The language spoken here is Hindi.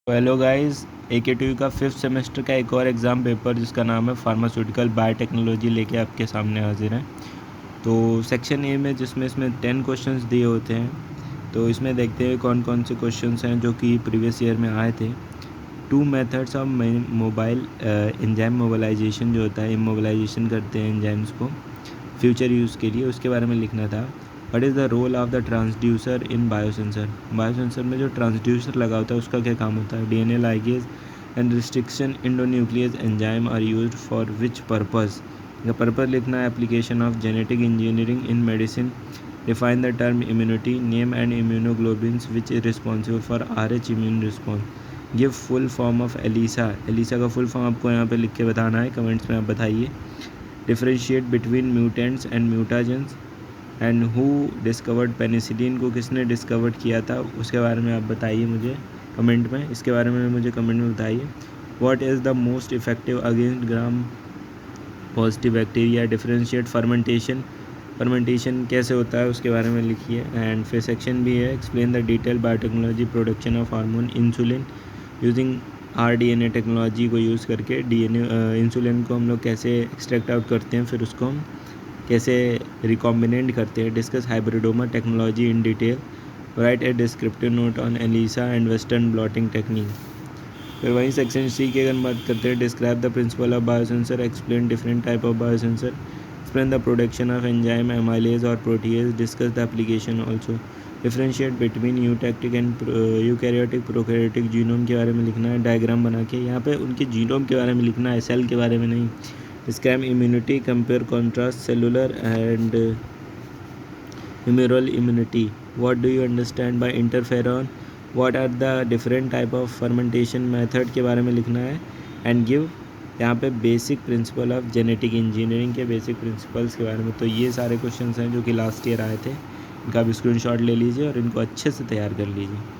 हेलो गाइस, AKTU का फिफ्थ सेमेस्टर का एक और एग्ज़ाम पेपर जिसका नाम है फार्मास्यूटिकल बायोटेक्नोलॉजी लेके आपके सामने हाजिर है। तो सेक्शन ए में जिसमें इसमें 10 क्वेश्चंस दिए होते हैं। तो इसमें देखते हैं कौन कौन से क्वेश्चंस हैं जो कि प्रीवियस ईयर में आए थे। 2 methods of mobile enzyme mobilization जो होता है, इमोबिलाइजेशन करते हैं एंजाइम्स को फ्यूचर यूज़ के लिए, उसके बारे में लिखना था। What is the role of the transducer in biosensor. Biosensor में जो ट्रांसड्यूसर लगा होता है उसका क्या काम होता है। DNA ligase and restriction endonuclease enzyme are used for which purpose. The purpose लिखना है application of genetic engineering in medicine. Define the term immunity, name and immunoglobulins which is responsible for RH immune response. Give full form of ELISA. ELISA का फुल फॉर्म आपको यहाँ पे लिख के बताना है, कमेंट्स में आप बताइए। Differentiate between mutants and mutagens and who discovered penicillin को किसने डिस्कवर किया था उसके बारे में आप बताइए मुझे कमेंट में, इसके बारे में मुझे कमेंट में बताइए। What is the most effective against gram positive bacteria. Differentiate fermentation, fermentation कैसे होता है उसके बारे में लिखिए। एंड फिर सेक्शन भी है, explain the detail biotechnology production of hormone insulin using rDNA technology को यूज़ करके इंसुलिन को हम लोग कैसे एक्सट्रैक्ट आउट करते हैं, फिर उसको हम कैसे रिकॉम्बिनेंट करते हैं। Discuss hybridoma technology in detail. Write a descriptive note on ELISA and western blotting technique. फिर वहीं सेक्शन सी की अगर बात करते हैं, describe the principle of biosensor, explain different type of biosensor, explain the production of enzyme amylase और protease, discuss the application also. Differentiate between eutectic and eukaryotic prokaryotic genome के बारे में लिखना है, डायग्राम बना के। यहाँ पे उनके जीनोम के बारे में लिखना है, सेल के बारे में नहीं। Describe immunity, compare contrast cellular and humoral immunity. What do you understand by interferon? What are the different type of fermentation method के बारे में लिखना है। and give यहाँ पे basic principle of genetic engineering के बेसिक प्रिंसिपल्स के बारे में। तो ये सारे क्वेश्चंस हैं जो कि लास्ट ईयर आए थे। इनका भी स्क्रीनशॉट ले लीजिए और इनको अच्छे से तैयार कर लीजिए।